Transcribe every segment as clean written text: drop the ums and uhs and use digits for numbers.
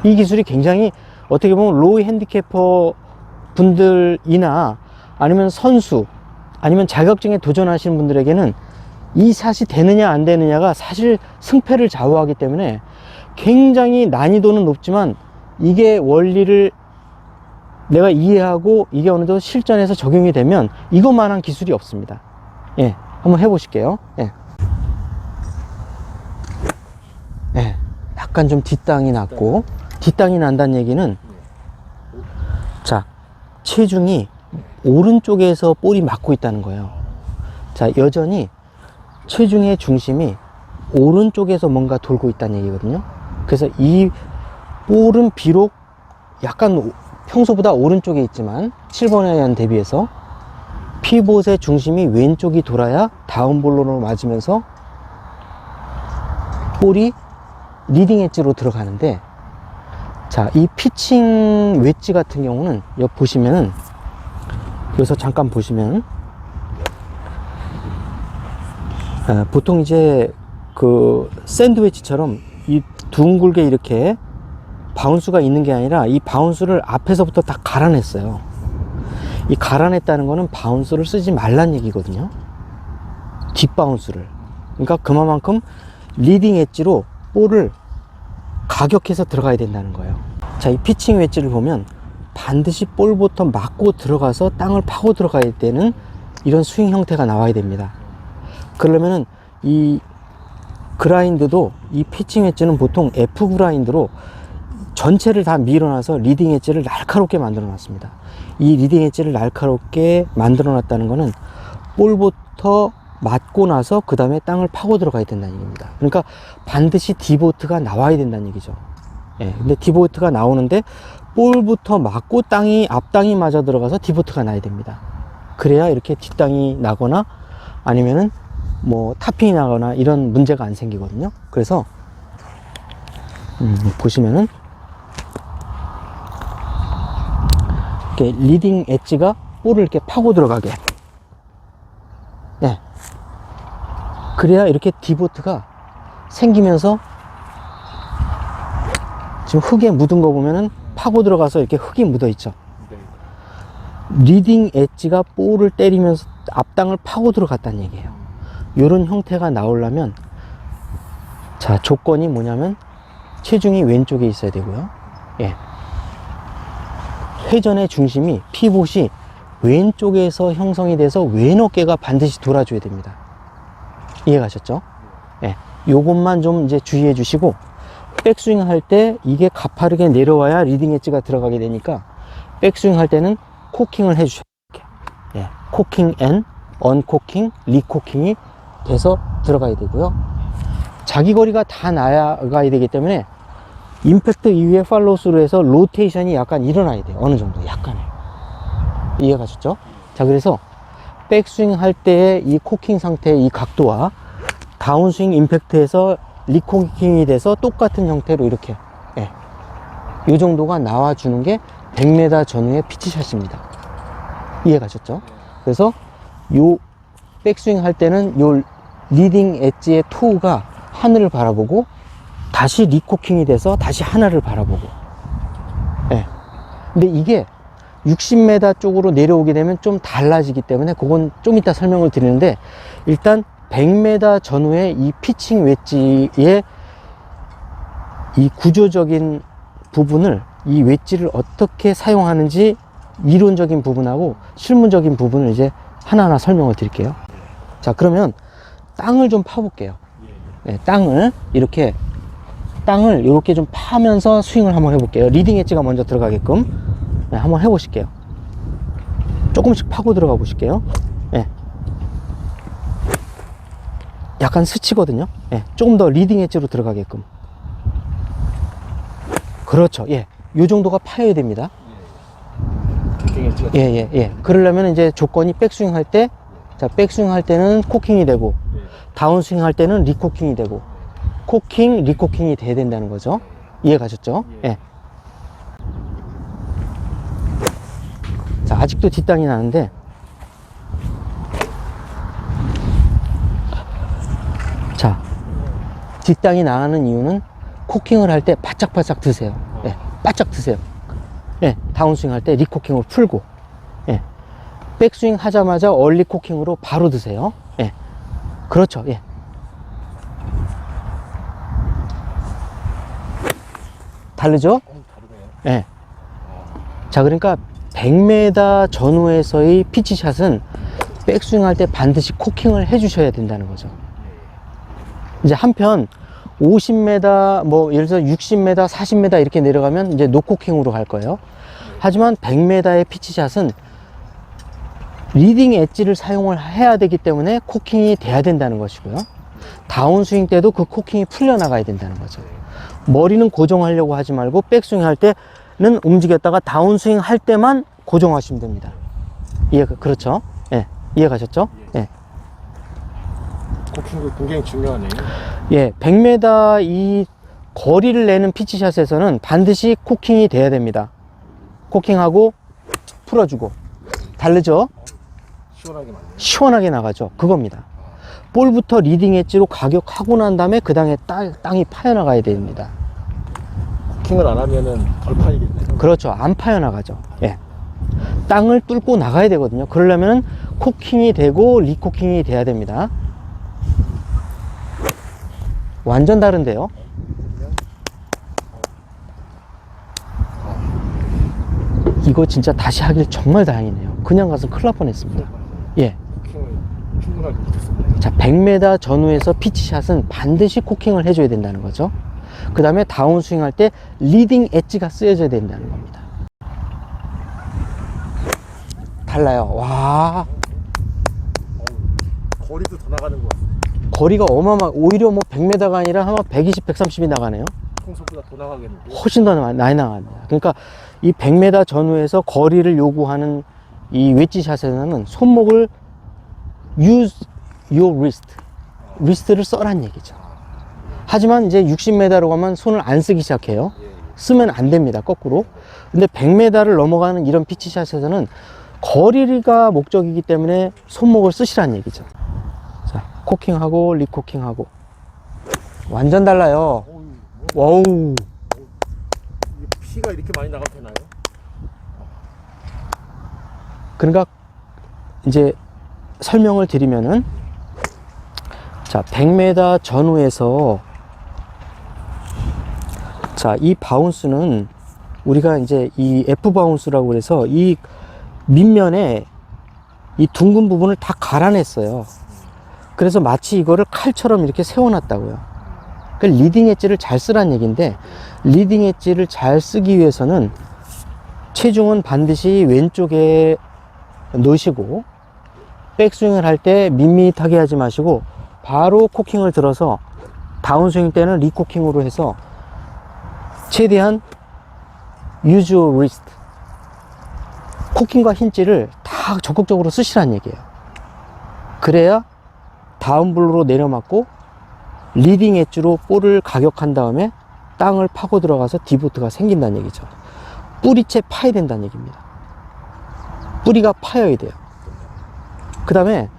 이 기술이 굉장히 어떻게 보면 로우 핸디캐퍼 분들이나 아니면 선수 아니면 자격증에 도전하시는 분들에게는 이 샷이 되느냐 안 되느냐가 사실 승패를 좌우하기 때문에 굉장히 난이도는 높지만 이게 원리를 내가 이해하고 이게 어느 정도 실전에서 적용이 되면 이것만한 기술이 없습니다. 예, 한번 해보실게요. 예. 예, 약간 좀 뒷땅이 났고, 뒷땅이 난다는 얘기는 자, 체중이 오른쪽에서 볼이 맞고 있다는 거예요. 자, 여전히 체중의 중심이 오른쪽에서 뭔가 돌고 있다는 얘기거든요. 그래서 이 볼은 비록 약간 평소보다 오른쪽에 있지만 7번 아이언 대비해서 피봇의 중심이 왼쪽이 돌아야 다운볼로 맞으면서 볼이 리딩 엣지로 들어가는데, 자, 이 피칭 웨지 같은 경우는 여기 보시면은, 여기서 잠깐 보시면 보통 이제 그 샌드위치처럼 이 둥글게 이렇게 바운스가 있는 게 아니라 이 바운스를 앞에서부터 다 갈아냈어요. 이 갈아냈다는 거는 바운스를 쓰지 말란 얘기거든요. 뒷바운스를. 그러니까 그만큼 리딩 엣지로 볼을 가격해서 들어가야 된다는 거예요. 자, 이 피칭 웨지를 보면 반드시 볼부터 맞고 들어가서 땅을 파고 들어가야 되는 이런 스윙 형태가 나와야 됩니다. 그러면은 이 그라인드도, 이 피칭 웨지는 보통 F 그라인드로 전체를 다 밀어놔서 리딩 엣지를 날카롭게 만들어 놨습니다. 이 리딩 엣지를 날카롭게 만들어 놨다는 거는 볼부터 맞고 나서 그 다음에 땅을 파고 들어가야 된다는 얘기입니다. 그러니까 반드시 디보트가 나와야 된다는 얘기죠. 예, 근데 디보트가 나오는데 볼부터 맞고 앞땅이 맞아 들어가서 디보트가 나야 됩니다. 그래야 이렇게 뒷땅이 나거나 아니면은 뭐 타핑이 나거나 이런 문제가 안 생기거든요. 그래서 보시면은 이렇게 리딩 엣지가 볼을 이렇게 파고 들어가게, 네, 그래야 이렇게 디보트가 생기면서 지금 흙에 묻은 거 보면은 파고 들어가서 이렇게 흙이 묻어 있죠. 리딩 엣지가 볼을 때리면서 앞땅을 파고 들어갔다는 얘기예요. 이런 형태가 나오려면, 자, 조건이 뭐냐면 체중이 왼쪽에 있어야 되고요. 예. 회전의 중심이 피봇이 왼쪽에서 형성이 돼서 왼 어깨가 반드시 돌아줘야 됩니다. 이해가셨죠? 예. 요것만 좀 이제 주의해 주시고, 백스윙 할 때 이게 가파르게 내려와야 리딩 엣지가 들어가게 되니까 백스윙 할 때는 코킹을 해 주셔야 돼요. 예. 코킹 앤 언코킹, 리코킹이 돼서 들어가야 되고요. 자기 거리가 다 나가야 되기 때문에 임팩트 이후에 팔로우스루 해서 로테이션이 약간 일어나야 돼요. 어느 정도 약간의. 이해가셨죠? 자, 그래서 백스윙 할 때의 이 코킹 상태의 이 각도와 다운스윙 임팩트에서 리코킹이 돼서 똑같은 형태로 이렇게, 예, 이 정도가 나와주는 게 100m 전후의 피치샷입니다. 이해가셨죠? 그래서 요 백스윙 할 때는 요 리딩 엣지의 토우가 하늘을 바라보고 다시 리코킹이 돼서 다시 하늘을 바라보고, 예. 근데 이게 60m 쪽으로 내려오게 되면 좀 달라지기 때문에 그건 좀 이따 설명을 드리는데, 일단 100m 전후에 이 피칭 웨지의 이 구조적인 부분을, 이 웨지를 어떻게 사용하는지 이론적인 부분하고 실무적인 부분을 이제 하나하나 설명을 드릴게요. 자, 그러면 땅을 좀 파볼게요. 네, 땅을 이렇게 좀 파면서 스윙을 한번 해볼게요. 리딩 엣지가 먼저 들어가게끔, 네, 한번 해보실게요. 조금씩 파고 들어가 보실게요. 네. 약간 스치거든요. 예, 조금 더 리딩 엣지로 들어가게끔. 그렇죠. 예, 요 정도가 파여야 됩니다. 예. 그러려면 이제 조건이 백스윙 할 때, 자, 백스윙 할 때는 코킹이 되고, 다운스윙 할 때는 리코킹이 되고, 코킹, 리코킹이 돼야 된다는 거죠. 이해 가셨죠? 예. 자, 아직도 뒷땅이 나는데, 자, 뒷땅이 나가는 이유는 코킹을 할 때 바짝바짝 드세요. 예. 바짝 드세요. 예, 다운스윙 할 때 리코킹으로 풀고, 예, 백스윙 하자마자 얼리 코킹으로 바로 드세요. 예, 그렇죠. 예. 다르죠? 다르네요. 예. 자, 그러니까 100m 전후에서의 피치샷은 백스윙 할 때 반드시 코킹을 해 주셔야 된다는 거죠. 이제 한편 50m, 뭐 예를 들어서 60m, 40m 이렇게 내려가면 이제 노코킹으로 갈 거예요. 하지만 100m의 피치샷은 리딩 엣지를 사용을 해야 되기 때문에 코킹이 돼야 된다는 것이고요. 다운스윙 때도 그 코킹이 풀려나가야 된다는 거죠. 머리는 고정하려고 하지 말고 백스윙 할 때는 움직였다가 다운스윙 할 때만 고정하시면 됩니다. 그렇죠? 예. 이해가셨죠? 예. 코킹도 굉장히 중요하네요. 예. 100m 이 거리를 내는 피치샷에서는 반드시 코킹이 돼야 됩니다. 코킹하고 풀어주고. 다르죠? 시원하게 맞네요. 시원하게 나가죠. 그겁니다. 볼부터 리딩 엣지로 가격하고 난 다음에 그 다음에 땅이 파여나가야 됩니다. 코킹을 안 하면은 덜 파이겠네요. 그렇죠. 안 파여나가죠. 예. 땅을 뚫고 나가야 되거든요. 그러려면 코킹이 되고 리코킹이 돼야 됩니다. 완전 다른데요. 이거 진짜 다시 하길 정말 다행이네요. 그냥 가서 큰일 날 뻔했습니다. 예. 코킹을 충분하게 못했습니다. 자, 100m 전후에서 피치샷은 반드시 코킹을 해줘야 된다는 거죠. 그 다음에 다운스윙 할 때 리딩 엣지가 쓰여져야 된다는 겁니다. 달라요. 와, 거리도 더 나가는 것 같아요. 거리가 오히려 뭐 100m가 아니라 아마 120, 130이 나가네요. 평소보다 더 나가겠는데. 훨씬 더 많이 나갑니다. 그러니까 이 100m 전후에서 거리를 요구하는 이 웨지샷에서는 손목을 use your wrist, 리스트를 써란 얘기죠. 하지만 이제 60m로 가면 손을 안 쓰기 시작해요. 쓰면 안 됩니다. 거꾸로. 근데 100m를 넘어가는 이런 피치샷에서는 거리가 목적이기 때문에 손목을 쓰시란 얘기죠. 자, 코킹하고 리코킹하고 완전 달라요. 와우. 이게 피가 이렇게 많이 나가도 되나요? 그러니까 이제 설명을 드리면은, 자, 100m 전후에서, 자, 이 바운스는 우리가 이제 이 F 바운스라고 그래서 이 밑면에 이 둥근 부분을 다 갈아냈어요. 그래서 마치 이거를 칼처럼 이렇게 세워놨다고요. 그 리딩 엣지를 잘 쓰란 얘기인데, 리딩 엣지를 잘 쓰기 위해서는 체중은 반드시 왼쪽에 놓으시고, 백스윙을 할 때 밋밋하게 하지 마시고 바로 코킹을 들어서 다운스윙 때는 리코킹으로 해서 최대한 use your wrist, 코킹과 힌지를 다 적극적으로 쓰시란 얘기예요. 그래야 다운블로로 내려맞고 리딩 엣지로 볼을 가격한 다음에 땅을 파고 들어가서 디보트가 생긴다는 얘기죠. 뿌리채 파야 된다는 얘기입니다. 뿌리가 파여야 돼요. 그 다음에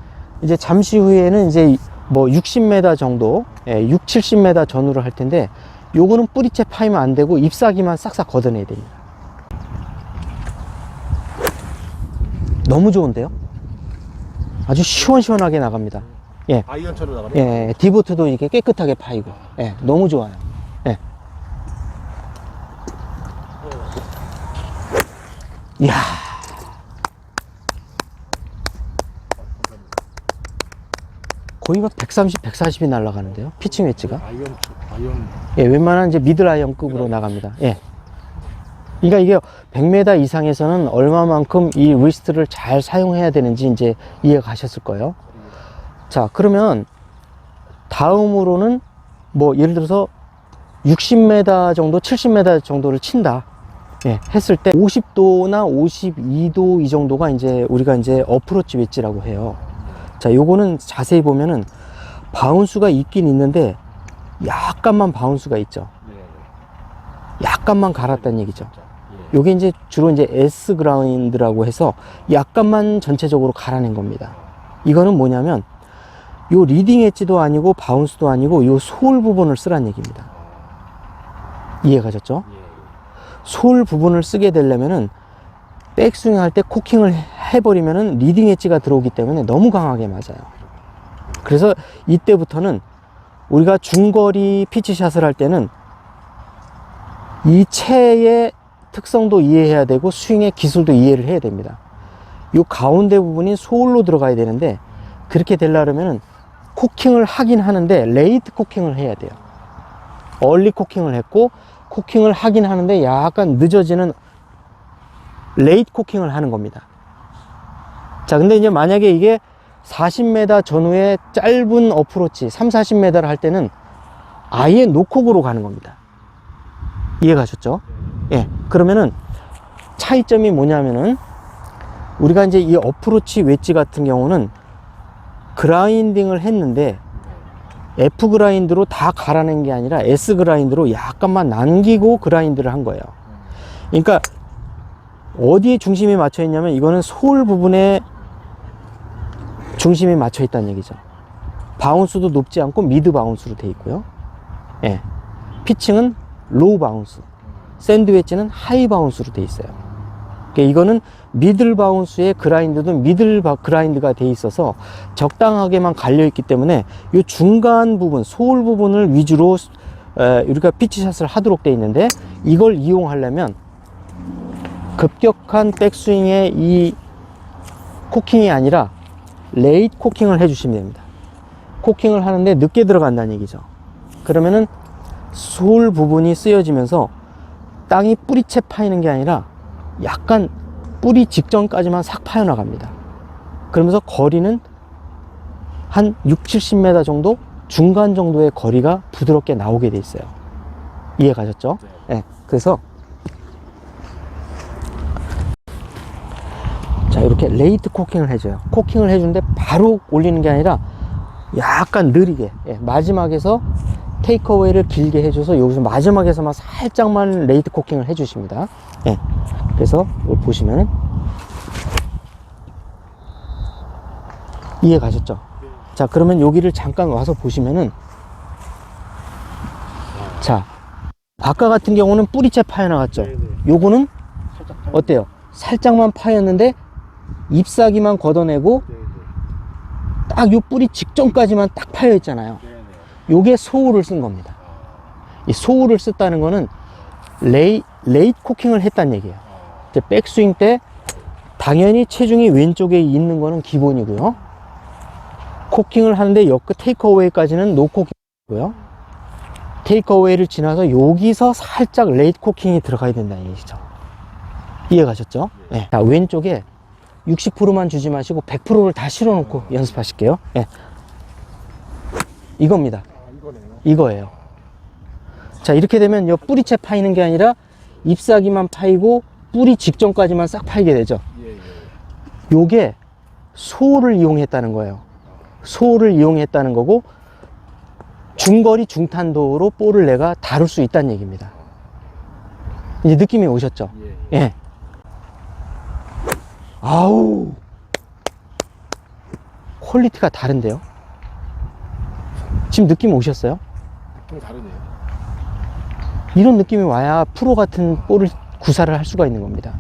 이제 잠시 후에는 이제 뭐 60m 정도, 6, 70m 전후로 할 텐데, 요거는 뿌리채 파이면 안 되고 잎사귀만 싹싹 걷어내야 됩니다. 너무 좋은데요? 아주 시원시원하게 나갑니다. 예. 아이언처럼 나가네요. 예, 디보트도 이렇게 깨끗하게 파이고, 예, 너무 좋아요. 예. 이야. 거의 막 130, 140이 날아가는데요. 피칭 웨지가. 아이언. 예, 웬만한 이제 미들 아이언급으로 나갑니다. 예. 그러니까 이게 100m 이상에서는 얼마만큼 이 리스트를 잘 사용해야 되는지 이제 이해가 가셨을 거예요. 자, 그러면 다음으로는 뭐 예를 들어서 60m 정도, 70m 정도를 친다. 예, 했을 때 50도나 52도 이 정도가 이제 우리가 이제 어프로치 웨지라고 해요. 자, 요거는 자세히 보면은 바운스가 있긴 있는데 약간만 바운스가 있죠. 약간만 갈았다는 얘기죠. 요게 이제 주로 이제 S 그라운드라고 해서 약간만 전체적으로 갈아낸 겁니다. 이거는 뭐냐면 요 리딩 엣지도 아니고 바운스도 아니고 요 소울 부분을 쓰란 얘기입니다. 이해 가셨죠? 솔 부분을 쓰게 되려면은 백스윙 할 때 코킹을 해버리면은 리딩 엣지가 들어오기 때문에 너무 강하게 맞아요. 그래서 이때부터는 우리가 중거리 피치샷을 할 때는 이 채의 특성도 이해해야 되고 스윙의 기술도 이해를 해야 됩니다. 이 가운데 부분이 솔로 들어가야 되는데 그렇게 되려면은 코킹을 하긴 하는데 레이트 코킹을 해야 돼요. 얼리 코킹을 했고 코킹을 하긴 하는데 약간 늦어지는 레이트 코킹을 하는 겁니다. 자, 근데 이제 만약에 이게 40m 전후에 짧은 어프로치 30-40m를 할 때는 아예 노콕으로 가는 겁니다. 이해가셨죠? 예. 그러면은 차이점이 뭐냐면은 우리가 이제 이 어프로치 웨지 같은 경우는 그라인딩을 했는데 F 그라인드로 다 갈아낸 게 아니라 S 그라인드로 약간만 남기고 그라인드를 한 거예요. 그러니까 어디에 중심이 맞춰 있냐면 이거는 솔 부분에 중심이 맞춰 있다는 얘기죠. 바운스도 높지 않고 미드 바운스로 돼 있고요. 예. 피칭은 로우 바운스, 샌드 웨지는 하이 바운스로 돼 있어요. 그러니까 이거는 미들 바운스의 그라인드도 미들 그라인드가 돼 있어서 적당하게만 갈려 있기 때문에 이 중간 부분, 소울 부분을 위주로 우리가 피치샷을 하도록 돼 있는데 이걸 이용하려면 급격한 백스윙의 이 코킹이 아니라 레이트 코킹을 해주시면 됩니다. 코킹을 하는데 늦게 들어간다는 얘기죠. 그러면은 소울 부분이 쓰여지면서 땅이 뿌리채 파이는 게 아니라 약간 뿌리 직전까지만 싹 파여나갑니다. 그러면서 거리는 한 60-70m 정도 중간 정도의 거리가 부드럽게 나오게 돼 있어요. 이해 가셨죠? 네. 그래서 자, 이렇게 레이트 코킹을 해줘요. 코킹을 해주는데 바로 올리는 게 아니라 약간 느리게, 예, 마지막에서 테이크어웨이를 길게 해줘서 여기서 마지막에서만 살짝만 레이트 코킹을 해주십니다. 예. 그래서 이걸 보시면은 이해 가셨죠? 자, 그러면 여기를 잠깐 와서 보시면은 자, 아까 같은 경우는 뿌리채 파여나갔죠? 요거는 어때요? 살짝만 파였는데 잎사귀만 걷어내고 딱 요 뿌리 직전까지만 딱 파여 있잖아요. 요게 소울을 쓴 겁니다. 이 소울을 썼다는 거는 레이트 코킹을 했다는 얘기예요. 이제 백스윙 때 당연히 체중이 왼쪽에 있는 거는 기본이고요. 코킹을 하는데 옆끝 테이크어웨이까지는 노 코킹이고요. 테이크어웨이를 지나서 여기서 살짝 레이트 코킹이 들어가야 된다는 얘기죠. 이해 가셨죠? 네. 자, 왼쪽에 60%만 주지 마시고 100%를 다 실어 놓고 연습하실게요. 네. 이겁니다. 이거예요. 자, 이렇게 되면 요 뿌리채 파이는 게 아니라 잎사귀만 파이고 뿌리 직전까지만 싹 파이게 되죠. 요게 소울을 이용했다는 거예요. 소울을 이용했다는 거고 중거리 중탄도로 볼을 내가 다룰 수 있다는 얘기입니다. 이제 느낌이 오셨죠? 예. 아우, 퀄리티가 다른데요? 지금 느낌 오셨어요? 좀 다르네요. 이런 느낌이 와야 프로 같은 볼을 구사를 할 수가 있는 겁니다.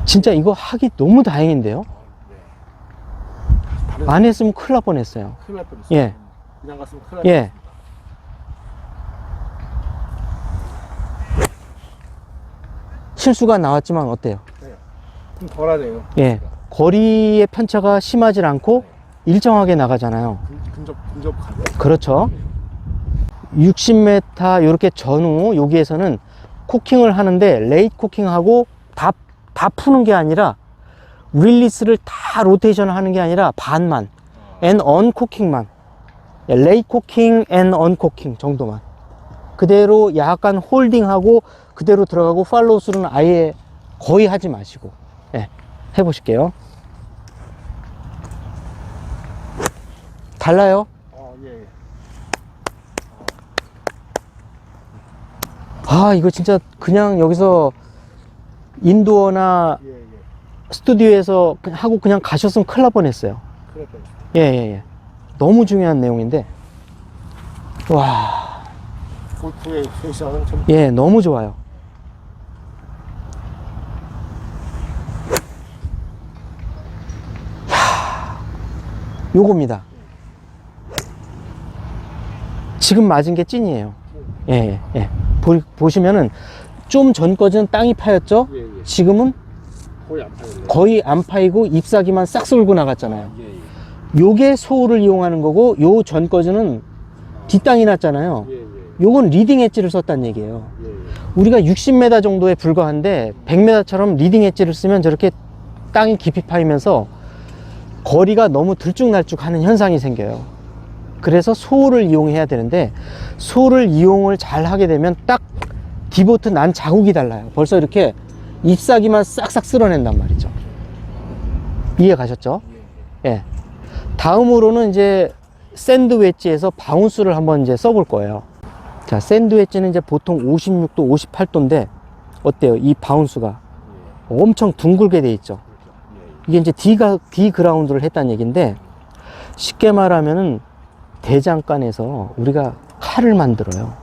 진짜 이거 하기 너무 다행인데요? 안 했으면 큰일 날 뻔했어요. 큰일 날 뻔했어요. 예. 그냥 갔으면 큰일 날 예. 뻔했습니다. 실수가 나왔지만 어때요? 좀 덜하네요. 예. 거리의 편차가 심하지 않고 일정하게 나가잖아요. 근접 가요. 그렇죠. 60m 이렇게 전후 여기에서는 코킹을 하는데 레이트 코킹하고 다 푸는 게 아니라 릴리스를 다 로테이션을 하는 게 아니라 반만 앤 언코킹만, 레이트 코킹 앤 언코킹 정도만 그대로 약간 홀딩하고 그대로 들어가고 팔로우 스루는 아예 거의 하지 마시고, 예, 해보실게요. 달라요? 예. 아, 이거 진짜 그냥 여기서 인도어나 예. 스튜디오에서 그냥 하고 그냥 가셨으면 큰일 날 뻔했어요. 큰일 날 뻔했어요. 예. 너무 중요한 내용인데, 와, 골프의 텐션은 좀 예, 너무 좋아요. 요겁니다. 지금 맞은 게 찐이에요. 예, 예. 보시면은 좀 전 거는 땅이 파였죠? 예, 예. 지금은 거의 안 파였네. 거의 안 파이고 잎사귀만 싹 쏠고 나갔잖아요. 예, 예. 요게 소울을 이용하는 거고, 요 전 거즈는 뒷땅이 났잖아요. 예, 예. 요건 리딩 엣지를 썼다는 얘기예요. 예, 예. 우리가 60m 정도에 불과한데 100m처럼 리딩 엣지를 쓰면 저렇게 땅이 깊이 파이면서 거리가 너무 들쭉날쭉하는 현상이 생겨요. 그래서 소울을 이용해야 되는데, 소울을 이용을 잘 하게 되면 딱 디보트 난 자국이 달라요. 벌써 이렇게 잎사귀만 싹싹 쓸어낸단 말이죠. 이해 가셨죠? 예. 다음으로는 이제 샌드 웨지에서 바운스를 한번 이제 써볼 거예요. 자, 샌드 웨지는 이제 보통 56도, 58도인데 어때요? 이 바운스가 엄청 둥글게 돼 있죠. 이게 이제 D 그라운드를 했다는 얘기인데, 쉽게 말하면은 대장간에서 우리가 칼을 만들어요.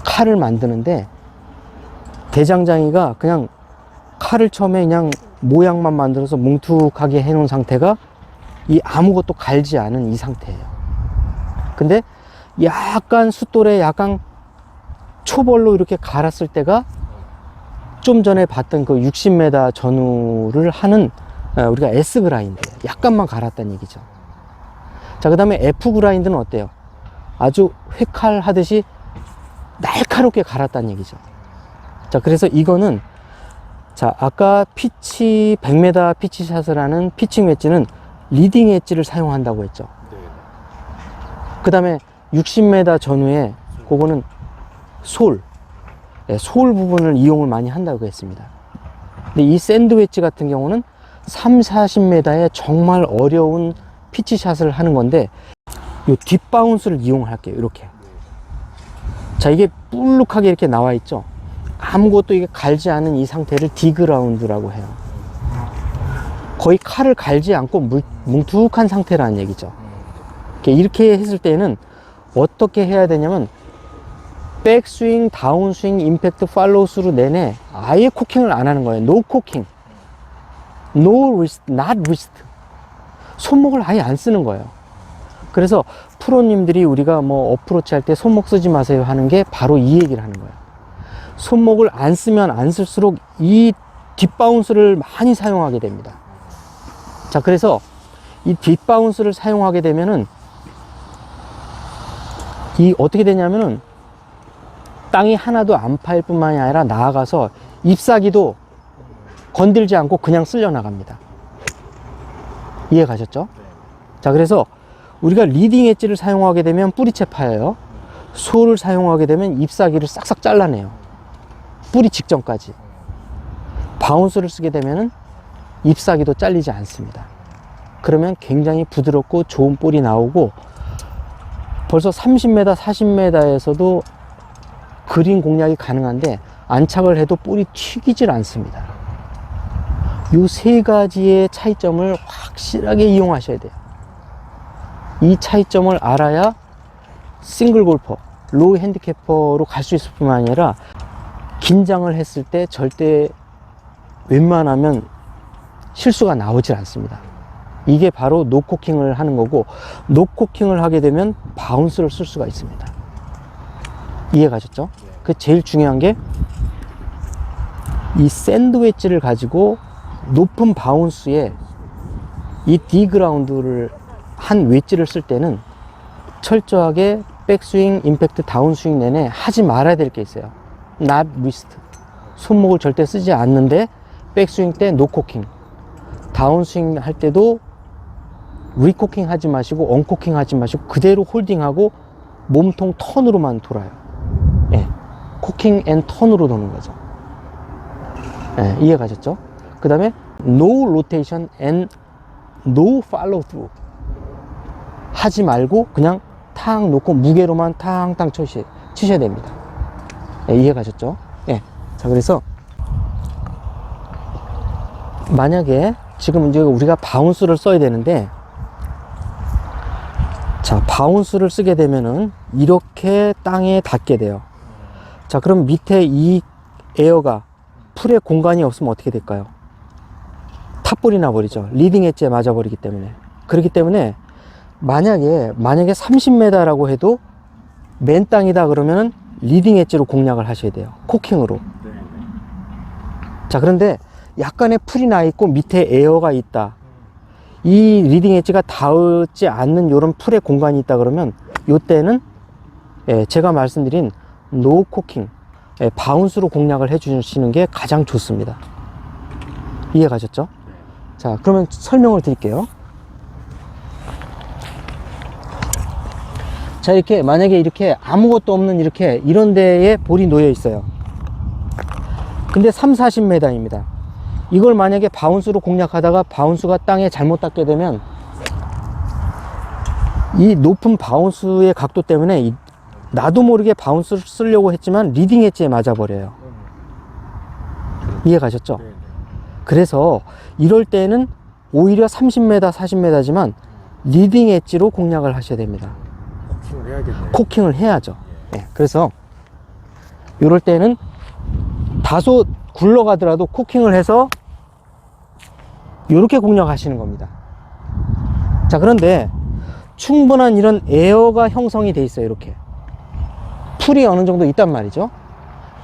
칼을 만드는데 대장장이가 그냥 칼을 처음에 그냥 모양만 만들어서 뭉툭하게 해놓은 상태가 이 아무것도 갈지 않은 이 상태예요. 근데 약간 숫돌에 약간 초벌로 이렇게 갈았을 때가 좀 전에 봤던 그 60m 전후를 하는 우리가 S 그라인드, 약간만 갈았다는 얘기죠. 자, 그 다음에 F 그라인드는 어때요? 아주 회칼 하듯이 날카롭게 갈았다는 얘기죠. 자, 그래서 이거는, 자, 아까 피치 100m 피치샷을 하는 피칭 웨지는 리딩 웨지를 사용한다고 했죠. 네. 그 다음에 60m 전후에 그거는 솔, 솔 부분을 이용을 많이 한다고 했습니다. 근데 이 샌드 웨지 같은 경우는 30-40m에 정말 어려운 피치샷을 하는 건데, 이 뒷바운스를 이용할게요. 이렇게. 자, 이게 뿔룩하게 이렇게 나와 있죠. 아무것도 이게 갈지 않은 이 상태를 디그라운드라고 해요. 거의 칼을 갈지 않고 뭉툭한 상태라는 얘기죠. 이렇게 했을 때는 어떻게 해야 되냐면, 백스윙, 다운스윙, 임팩트, 팔로우 스루 내내 아예 코킹을 안 하는 거예요. 노 코킹, no wrist, not wrist. 손목을 아예 안 쓰는 거예요. 그래서 프로님들이 우리가 뭐 어프로치 할 때 손목 쓰지 마세요 하는 게 바로 이 얘기를 하는 거예요. 손목을 안 쓰면 안 쓸수록 이 뒷바운스를 많이 사용하게 됩니다. 자, 그래서 이 뒷바운스를 사용하게 되면은 이 어떻게 되냐면은 땅이 하나도 안 파일 뿐만이 아니라 나아가서 잎사귀도 건들지 않고 그냥 쓸려 나갑니다. 이해 가셨죠? 자, 그래서 우리가 리딩 엣지를 사용하게 되면 뿌리채 파여요. 소를 사용하게 되면 잎사귀를 싹싹 잘라내요. 뿌리 직전까지. 바운스를 쓰게 되면은 잎사귀도 잘리지 않습니다. 그러면 굉장히 부드럽고 좋은 볼이 나오고, 벌써 30m, 40m에서도 그린 공략이 가능한데 안착을 해도 볼이 튀기질 않습니다. 이 세 가지의 차이점을 확실하게 이용하셔야 돼요. 이 차이점을 알아야 싱글 골퍼, 로우 핸디캐퍼로 갈 수 있을 뿐만 아니라 긴장을 했을 때 절대 웬만하면 실수가 나오질 않습니다. 이게 바로 노코킹을 하는 거고, 노코킹을 하게 되면 바운스를 쓸 수가 있습니다. 이해 가셨죠? 그 제일 중요한 게 이 샌드 웨지를 가지고 높은 바운스에 이 D그라운드를 한 웨지를 쓸 때는 철저하게 백스윙, 임팩트, 다운스윙 내내 하지 말아야 될 게 있어요. not wrist. 손목을 절대 쓰지 않는데 백스윙 때 노코킹, 다운스윙 할 때도 리코킹 하지 마시고 언코킹 하지 마시고 그대로 홀딩하고 몸통 턴으로만 돌아요. 예. 코킹 앤 턴으로 도는 거죠. 예, 이해 가셨죠? 그 다음에 no rotation and no follow through 하지 말고 그냥 탁 놓고 무게로만 탕탕 치셔야 됩니다. 예, 이해 가셨죠? 예. 자, 그래서 만약에 지금 이제 우리가 바운스를 써야 되는데, 자, 바운스를 쓰게 되면은 이렇게 땅에 닿게 돼요. 자, 그럼 밑에 이 에어가 풀에 공간이 없으면 어떻게 될까요? 탑볼이 나버리죠. 리딩 엣지에 맞아버리기 때문에. 그렇기 때문에 만약에 30m라고 해도 맨 땅이다 그러면은 리딩 엣지로 공략을 하셔야 돼요. 코킹으로. 자, 그런데 약간의 풀이 나 있고 밑에 에어가 있다. 이 리딩 엣지가 닿지 않는 이런 풀의 공간이 있다 그러면 이때는 제가 말씀드린 노 코킹, 바운스로 공략을 해 주시는 게 가장 좋습니다. 이해 가셨죠? 자, 그러면 설명을 드릴게요. 자, 이렇게 만약에 이렇게 아무것도 없는 이런 데에 볼이 놓여 있어요. 근데 40m입니다. 이걸 만약에 바운스로 공략하다가 바운스가 땅에 잘못 닿게 되면 이 높은 바운스의 각도 때문에 나도 모르게 바운스를 쓰려고 했지만 리딩 엣지에 맞아버려요. 이해 가셨죠? 그래서 이럴 때는 오히려 30m, 40m지만 리딩 엣지로 공략을 하셔야 됩니다. 코킹을 해야겠네요. 코킹을 해야죠. 네, 그래서 이럴 때는 다소 굴러가더라도 코킹을 해서 이렇게 공략하시는 겁니다. 자, 그런데 충분한 이런 에어가 형성이 돼 있어요. 이렇게 풀이 어느 정도 있단 말이죠.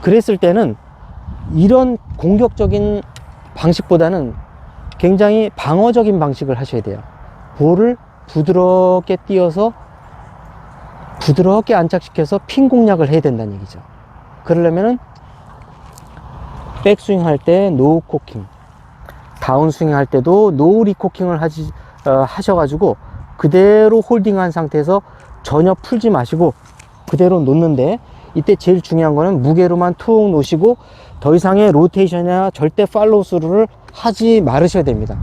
그랬을 때는 이런 공격적인 방식보다는 굉장히 방어적인 방식을 하셔야 돼요. 볼을 부드럽게 띄어서 부드럽게 안착시켜서 핀 공략을 해야 된다는 얘기죠. 그러려면은 백스윙 할 때 노 코킹, 다운스윙 할 때도 노 리코킹을 하셔가지고 그대로 홀딩한 상태에서 전혀 풀지 마시고 그대로 놓는데, 이때 제일 중요한 거는 무게로만 툭 놓으시고 더 이상의 로테이션이나 절대 팔로우 스루를 하지 말으셔야 됩니다.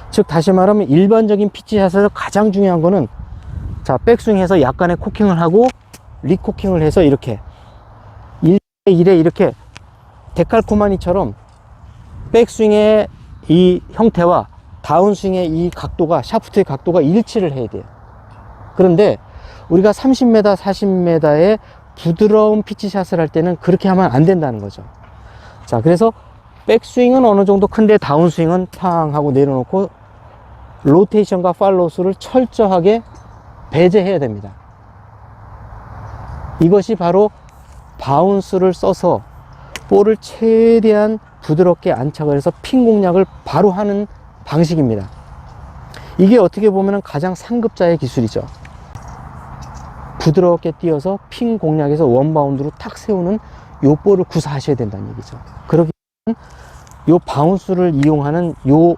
즉 다시 말하면 일반적인 피치샷에서 가장 중요한 거는, 자, 백스윙해서 약간의 코킹을 하고 리코킹을 해서 이렇게 1대1에 이렇게 데칼코마니처럼 백스윙의 이 형태와 다운스윙의 이 각도가, 샤프트의 각도가 일치를 해야 돼요. 그런데 우리가 30m, 40m의 부드러운 피치샷을 할 때는 그렇게 하면 안 된다는 거죠. 자, 그래서 백스윙은 어느 정도 큰데 다운스윙은 탕 하고 내려놓고 로테이션과 팔로우스를 철저하게 배제해야 됩니다. 이것이 바로 바운스를 써서 볼을 최대한 부드럽게 안착을 해서 핀 공략을 바로 하는 방식입니다. 이게 어떻게 보면 가장 상급자의 기술이죠. 부드럽게 띄어서 핀 공략에서 원바운드로 탁 세우는 요 볼을 구사하셔야 된다는 얘기죠. 그렇기 때문에 요 바운스를 이용하는 요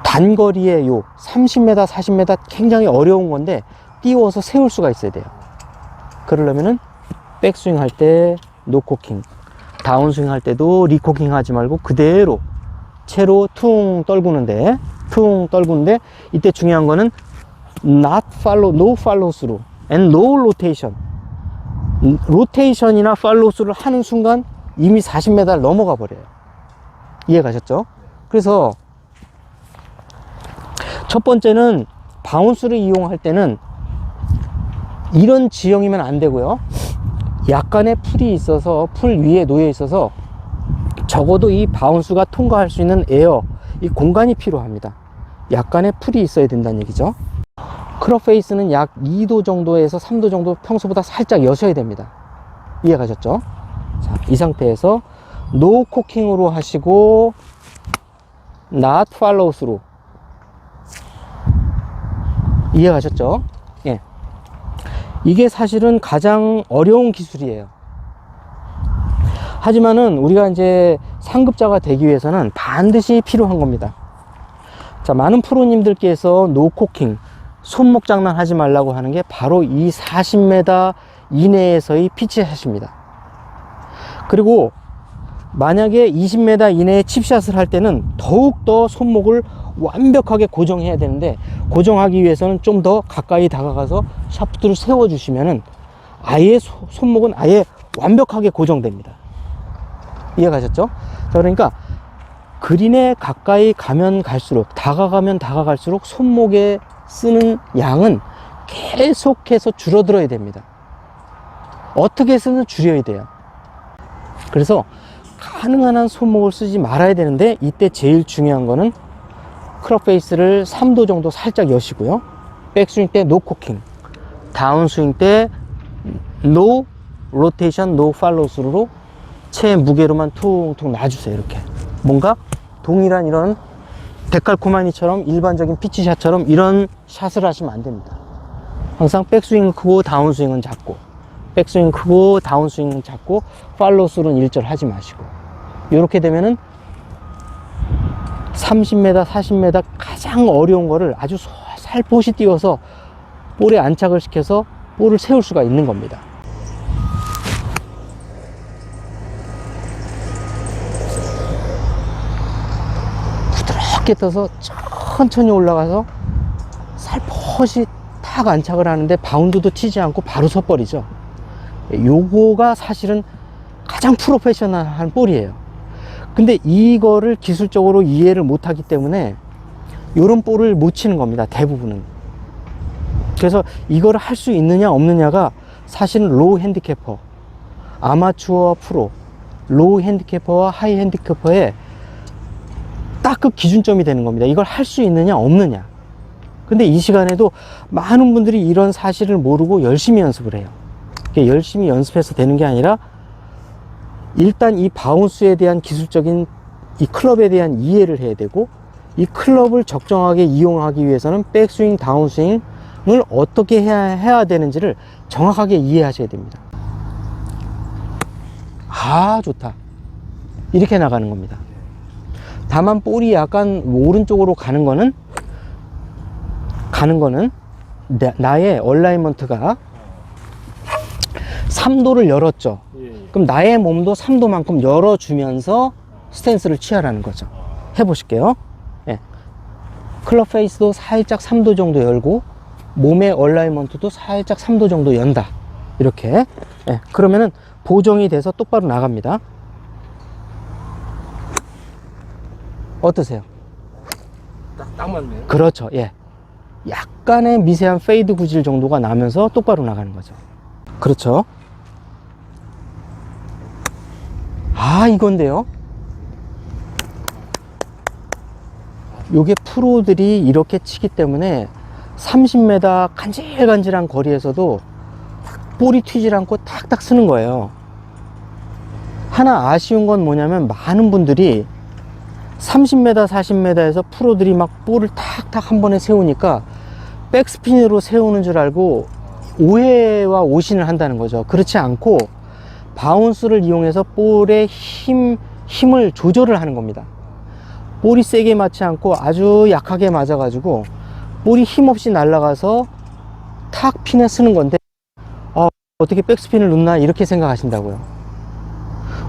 단거리의 요 30m, 40m 굉장히 어려운 건데 띄워서 세울 수가 있어야 돼요. 그러려면은 백스윙 할 때 노코킹, 다운스윙 할 때도 리코킹 하지 말고 그대로 채로 퉁 떨구는데 이때 중요한 거는 not follow, no follow through and no rotation. 로테이션이나 팔로우 스루를 하는 순간 이미 40m를 넘어가 버려요. 이해 가셨죠? 그래서 첫 번째는 바운스를 이용할 때는 이런 지형이면 안 되고요. 약간의 풀이 있어서, 풀 위에 놓여 있어서 적어도 이 바운스가 통과할 수 있는 에어, 이 공간이 필요합니다. 약간의 풀이 있어야 된다는 얘기죠. 크롭 페이스는 약 2도 정도에서 3도 정도 평소보다 살짝 여셔야 됩니다. 이해 가셨죠? 자, 이 상태에서 노 코킹으로 하시고 not follow through. 이해 가셨죠? 예. 이게 사실은 가장 어려운 기술이에요. 하지만은 우리가 이제 상급자가 되기 위해서는 반드시 필요한 겁니다. 자, 많은 프로님들께서 노코킹, 손목 장난 하지 말라고 하는 게 바로 이 40m 이내에서의 피치샷입니다. 그리고 만약에 20m 이내의 칩샷을 할 때는 더욱더 손목을 완벽하게 고정해야 되는데, 고정하기 위해서는 좀 더 가까이 다가가서 샤프트를 세워 주시면은 아예 손목은 아예 완벽하게 고정됩니다. 이해 가셨죠? 자, 그러니까 그린에 가까이 가면 갈수록, 다가가면 다가갈수록 손목의 쓰는 양은 계속해서 줄어들어야 됩니다. 어떻게 해서는 줄여야 돼요. 그래서 가능한 한 손목을 쓰지 말아야 되는데, 이때 제일 중요한 거는 클럽 페이스를 3도 정도 살짝 여시고요. 백스윙 때 노 코킹, 다운스윙 때 노 로테이션, 노 팔로우 스루로 채 무게로만 퉁퉁 놔주세요. 이렇게 뭔가 동일한 이런 데칼코마니처럼 일반적인 피치샷처럼 이런 샷을 하시면 안 됩니다. 항상 백스윙은 크고 다운스윙은 작고, 백스윙 크고 다운스윙은 작고, 팔로우 스루는 일절 하지 마시고, 이렇게 되면은 30m, 40m 가장 어려운 거를 아주 살포시 띄워서 볼에 안착을 시켜서 볼을 세울 수가 있는 겁니다. 부드럽게 떠서 천천히 올라가서 살포시 탁 안착을 하는데 바운드도 치지 않고 바로 섰버리죠. 요거가 사실은 가장 프로페셔널한 볼이에요. 근데 이거를 기술적으로 이해를 못하기 때문에 요런 볼을 못 치는 겁니다, 대부분은. 그래서 이거를 할 수 있느냐 없느냐가 사실은 로우 핸디캐퍼, 아마추어와 프로, 로우 핸디캐퍼와 하이 핸디캐퍼의 딱 그 기준점이 되는 겁니다. 이걸 할 수 있느냐 없느냐. 근데 이 시간에도 많은 분들이 이런 사실을 모르고 열심히 연습을 해요. 열심히 연습해서 되는 게 아니라, 일단 이 바운스에 대한 기술적인, 이 클럽에 대한 이해를 해야 되고, 이 클럽을 적정하게 이용하기 위해서는 백스윙, 다운스윙을 어떻게 해야 되는지를 정확하게 이해하셔야 됩니다. 아, 좋다. 이렇게 나가는 겁니다. 다만 볼이 약간 오른쪽으로 가는 거는 나의 얼라이먼트가 3도를 열었죠. 그럼 나의 몸도 3도만큼 열어주면서 스탠스를 취하라는 거죠. 해보실게요. 예. 클럽 페이스도 살짝 3도 정도 열고, 몸의 얼라이먼트도 살짝 3도 정도 연다. 이렇게. 예. 그러면은 보정이 돼서 똑바로 나갑니다. 어떠세요? 딱 맞네요. 그렇죠. 예. 약간의 미세한 페이드 구질 정도가 나면서 똑바로 나가는 거죠. 그렇죠. 아, 이건데요. 요게 프로들이 이렇게 치기 때문에 30m 간질간질한 거리에서도 볼이 튀질 않고 탁탁 쓰는 거예요. 하나 아쉬운 건 뭐냐면, 많은 분들이 30m, 40m에서 프로들이 막 볼을 탁탁 한 번에 세우니까 백스핀으로 세우는 줄 알고 오해와 오신을 한다는 거죠. 그렇지 않고 바운스를 이용해서 볼의 힘을 조절을 하는 겁니다. 볼이 세게 맞지 않고 아주 약하게 맞아가지고 볼이 힘없이 날아가서 탁 핀에 쓰는 건데, 어떻게 백스핀을 넣나 이렇게 생각하신다고요.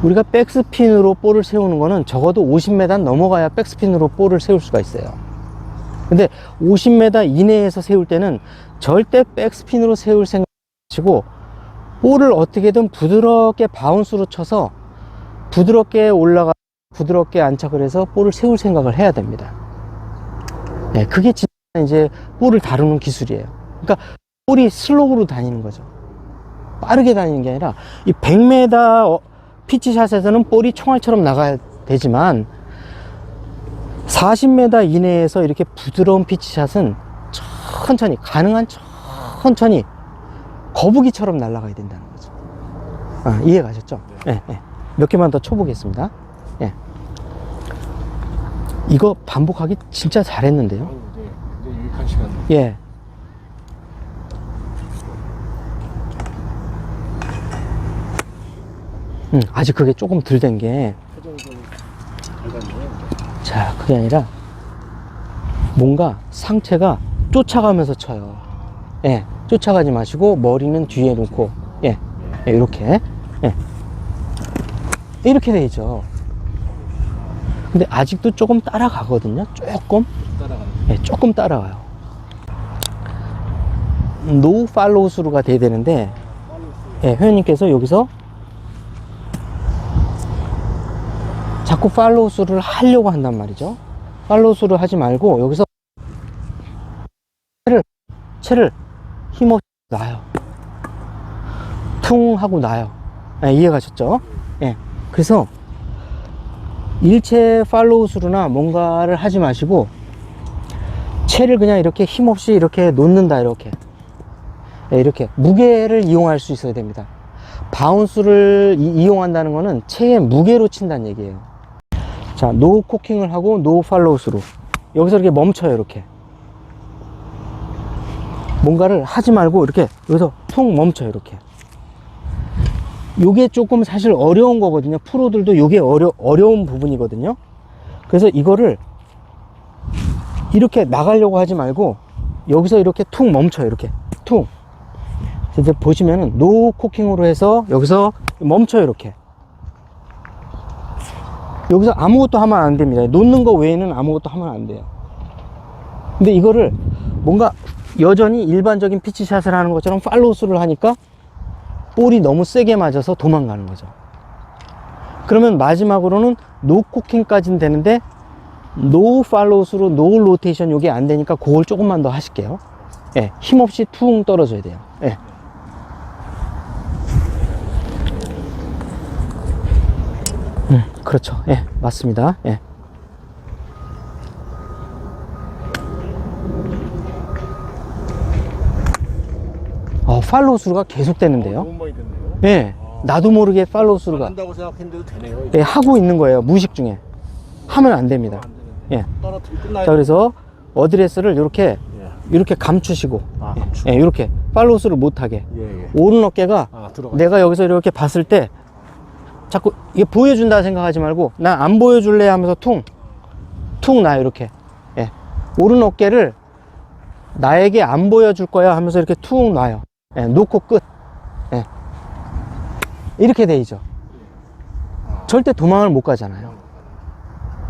우리가 백스핀으로 볼을 세우는 거는 적어도 50m 넘어가야 백스핀으로 볼을 세울 수가 있어요. 근데 50m 이내에서 세울 때는 절대 백스핀으로 세울 생각 마시고, 볼을 어떻게든 부드럽게 바운스로 쳐서 부드럽게 올라가, 부드럽게 안착을 해서 볼을 세울 생각을 해야 됩니다. 네, 그게 진짜 이제 볼을 다루는 기술이에요. 그러니까 볼이 슬로우로 다니는 거죠. 빠르게 다니는 게 아니라, 이 100m 피치샷에서는 볼이 총알처럼 나가야 되지만 40m 이내에서 이렇게 부드러운 피치샷은 천천히, 가능한 천천히 거북이처럼 날아가야 된다는 거죠. 이해 가셨죠? 네. 네. 몇 개만 더 쳐보겠습니다. 네. 이거 반복하기 진짜 잘했는데요. 네. 이제 유익한 시간. 예. 아직 그게 조금 덜 된 게, 표정이 좀잘 갔네요. 자, 그게 아니라 뭔가 상체가 쫓아가면서 쳐요. 예, 쫓아가지 마시고 머리는 뒤에 놓고, 예, 예, 이렇게, 예, 이렇게 되죠. 근데 아직도 조금 따라가거든요. 조금, 따라가는. 예, 조금 따라가요. 노 팔로우 스루가 돼야 되는데, 예, 회원님께서 여기서 자꾸 팔로우 스루를 하려고 한단 말이죠. 팔로우 스루 하지 말고 여기서 채를 힘없이 놔요. 퉁 하고 놔요. 예, 이해가셨죠? 예. 그래서 일체 팔로우 스루나 뭔가를 하지 마시고 채를 그냥 이렇게 힘없이 이렇게 놓는다. 이렇게. 예, 이렇게 무게를 이용할 수 있어야 됩니다. 바운스를 이용한다는 거는 채의 무게로 친다는 얘기예요. 자, 노 코킹을 하고 노 팔로우 스루. 여기서 이렇게 멈춰요. 이렇게 뭔가를 하지 말고 이렇게 여기서 퉁 멈춰요. 이렇게. 요게 조금 사실 어려운 거거든요. 프로들도 요게 어려운 부분이거든요. 그래서 이거를 이렇게 나가려고 하지 말고 여기서 이렇게 퉁 멈춰요. 이렇게 퉁. 이제 보시면은 노 코킹으로 해서 여기서 멈춰요. 이렇게. 여기서 아무것도 하면 안 됩니다. 놓는 거 외에는 아무것도 하면 안 돼요. 근데 이거를 뭔가 여전히 일반적인 피치샷을 하는 것처럼 팔로우 스루를 하니까 볼이 너무 세게 맞아서 도망가는 거죠. 그러면 마지막으로는 노 코킹까지는 되는데 노 팔로우 스루, 노 로테이션 요게 안 되니까 그걸 조금만 더 하실게요. 예, 힘없이 퉁 떨어져야 돼요. 예. 그렇죠. 예, 맞습니다. 예. 팔로우 스루가 계속 되는데요. 너무 많이 됐네요. 예, 나도 모르게 팔로우 스루가 한다고 생각했는데도 되네요. 예, 하고 있는 거예요. 무의식 중에. 하면 안 됩니다. 안 되는데. 예. 떨어뜨리고 끝나요. 자, 그래서 어드레스를 이렇게 예. 이렇게 감추시고 감추고. 예, 이렇게 팔로우 스루 못하게 예, 예. 오른 어깨가 들어가. 내가 여기서 이렇게 봤을 때 자꾸 이게 보여준다 생각하지 말고 난 안 보여줄래 하면서 퉁 놔요. 이렇게. 예. 오른 어깨를 나에게 안 보여줄 거야 하면서 이렇게 퉁 놔요. 예, 놓고 끝. 예. 이렇게 되죠. 절대 도망을 못 가잖아요.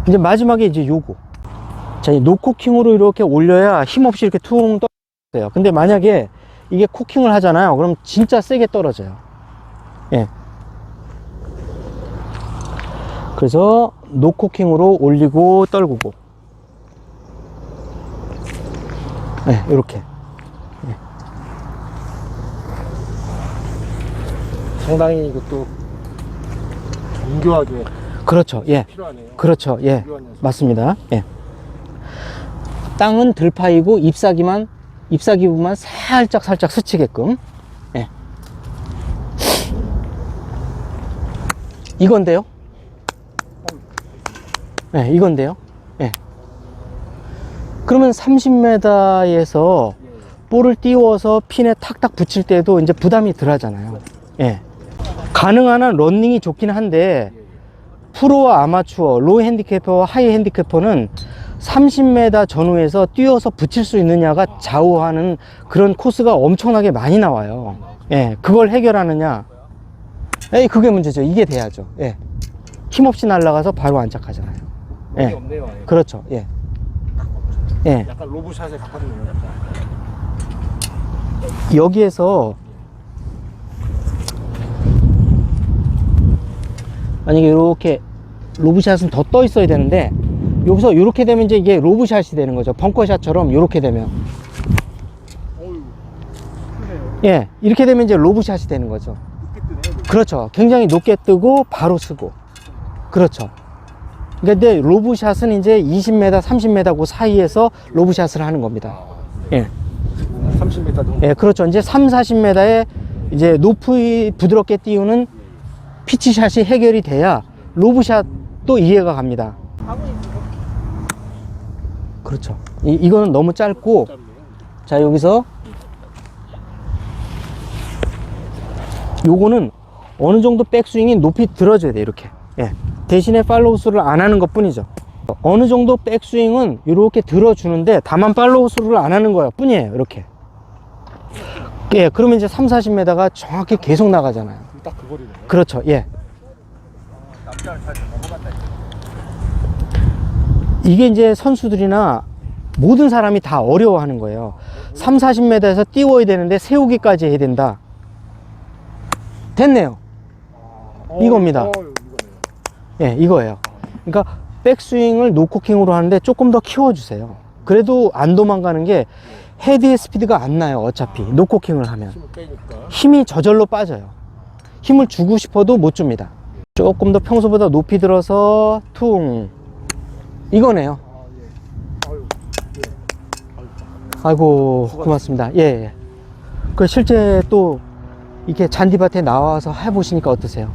이제 마지막에 이제 요거. 자, 이 노코킹으로 이렇게 올려야 힘없이 이렇게 퉁 떨어져요. 근데 만약에 이게 코킹을 하잖아요. 그럼 진짜 세게 떨어져요. 예. 그래서 노코킹으로 올리고 떨구고. 네, 이렇게. 네. 상당히 이것도 정교하게 그렇죠. 예. 필요하네요. 그렇죠. 예. 맞습니다. 예. 땅은 들 파이고 잎사귀부만 살짝 스치게끔. 예. 이건데요. 네, 이건데요. 예. 그러면 30m에서 볼을 띄워서 핀에 탁탁 붙일 때도 이제 부담이 덜 하잖아요. 예. 가능한 한 런닝이 좋긴 한데 프로와 아마추어, 로우 핸디캐퍼와 하이 핸디캐퍼는 30m 전후에서 뛰어서 붙일 수 있느냐가 좌우하는 그런 코스가 엄청나게 많이 나와요. 예. 그걸 해결하느냐. 예, 그게 문제죠. 이게 돼야죠. 예. 힘없이 날아가서 바로 안착하잖아요. 예. 없네요. 아예. 그렇죠. 예. 예. 약간 로브샷에 가깝네요. 약간. 여기에서 만약에 이렇게 로브샷은 더 떠 있어야 되는데 여기서 이렇게 되면 이제 이게 로브샷이 되는 거죠. 벙커샷처럼 이렇게 되면. 어휴, 크네요. 예. 이렇게 되면 이제 로브샷이 되는 거죠. 높게 뜨네요. 그렇죠. 굉장히 높게 뜨고 바로 쓰고. 그렇죠. 근데 로브샷은 이제 20m, 30m 그 사이에서 로브샷을 하는 겁니다. 예. 30m 정도. 예, 그렇죠. 이제 3, 40m에 이제 높이 부드럽게 띄우는 피치샷이 해결이 돼야 로브샷도 이해가 갑니다. 그렇죠. 이거는 너무 짧고, 자, 여기서 요거는 어느 정도 백스윙이 높이 들어줘야 돼요. 이렇게. 예. 대신에 팔로우 스루를 안 하는 것 뿐이죠. 어느 정도 백스윙은 이렇게 들어주는데 다만 팔로우 스루를 안 하는 거예요 뿐이에요. 이렇게. 예, 그러면 이제 3, 40m가 정확히 계속 나가잖아요. 딱 그 거리네요. 그렇죠. 예. 이게 이제 선수들이나 모든 사람이 다 어려워하는 거예요. 3, 40m에서 띄워야 되는데 세우기까지 해야 된다. 됐네요. 이겁니다. 이거네요. 예, 이거예요. 그러니까 백스윙을 노코킹으로 하는데 조금 더 키워주세요. 그래도 안 도망가는 게 헤드의 스피드가 안 나요. 어차피 노코킹을 하면 힘을 빼니까. 힘이 저절로 빠져요. 힘을 주고 싶어도 못 줍니다. 조금 더 평소보다 높이 들어서 퉁, 이거네요. 아유, 예. 아이고 고맙습니다. 예, 예. 그 실제 또 이렇게 잔디밭에 나와서 해보시니까 어떠세요?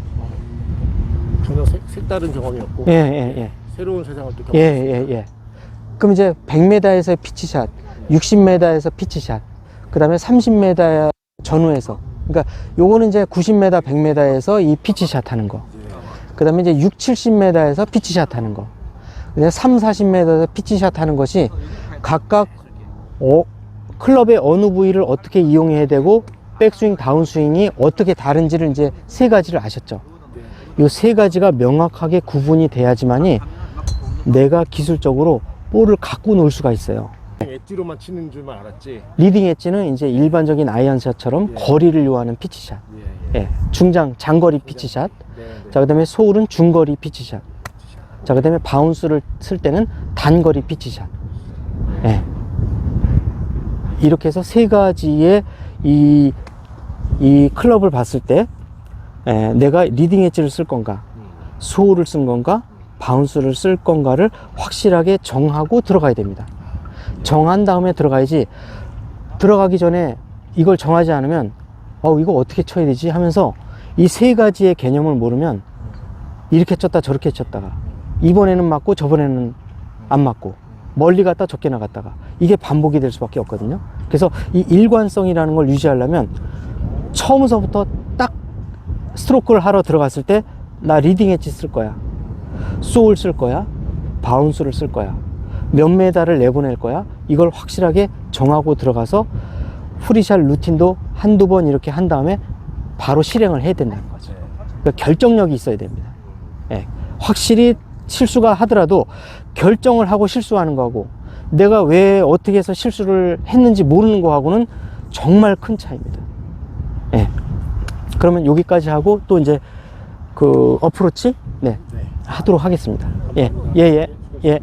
전혀 색다른 경험이었고. 예, 예, 예. 새로운 세상을 또 예, 경험했어요. 예, 예. 그럼 이제 100m에서 피치샷, 60m에서 피치샷, 그 다음에 30m 전후에서, 그러니까 요거는 이제 90m, 100m에서 이 피치샷 하는 거, 그 다음에 이제 6, 70m에서 피치샷 하는 거, 3, 40m에서 피치샷 하는 것이 각각 클럽의 어느 부위를 어떻게 이용해야 되고 백스윙, 다운스윙이 어떻게 다른지를 이제 세 가지를 아셨죠. 이 세 가지가 명확하게 구분이 돼야지만이 내가 기술적으로 볼을 갖고 놀 수가 있어요. 엣지로만 치는 줄만 알았지. 리딩 엣지는 이제 일반적인 아이언샷처럼 거리를 요하는 피치샷, 예, 중장, 장거리 피치샷, 자, 그 다음에 소울은 중거리 피치샷, 자, 그 다음에 바운스를 쓸 때는 단거리 피치샷. 예. 이렇게 해서 세 가지의 이 클럽을 봤을 때, 예, 내가 리딩 엣지를 쓸 건가, 소울을 쓴 건가, 바운스를 쓸 건가를 확실하게 정하고 들어가야 됩니다. 정한 다음에 들어가야지, 들어가기 전에 이걸 정하지 않으면 이거 어떻게 쳐야 되지 하면서 이 세 가지의 개념을 모르면 이렇게 쳤다 저렇게 쳤다가 이번에는 맞고 저번에는 안 맞고 멀리 갔다 적게 나갔다가 이게 반복이 될 수밖에 없거든요. 그래서 이 일관성이라는 걸 유지하려면 처음부터 딱 스트로크를 하러 들어갔을 때 나 리딩 엣지 쓸 거야, 소울 쓸 거야, 바운스를 쓸 거야, 몇 메다를 내보낼 거야, 이걸 확실하게 정하고 들어가서 프리샷 루틴도 한두 번 이렇게 한 다음에 바로 실행을 해야 된다는 거죠. 그러니까 결정력이 있어야 됩니다. 예, 확실히 실수가 하더라도 결정을 하고 실수하는 거하고 내가 왜 어떻게 해서 실수를 했는지 모르는 거하고는 정말 큰 차이입니다. 예. 그러면 여기까지 하고 또 이제 그 어프로치 하도록 하겠습니다. 예, 예, 예, 예.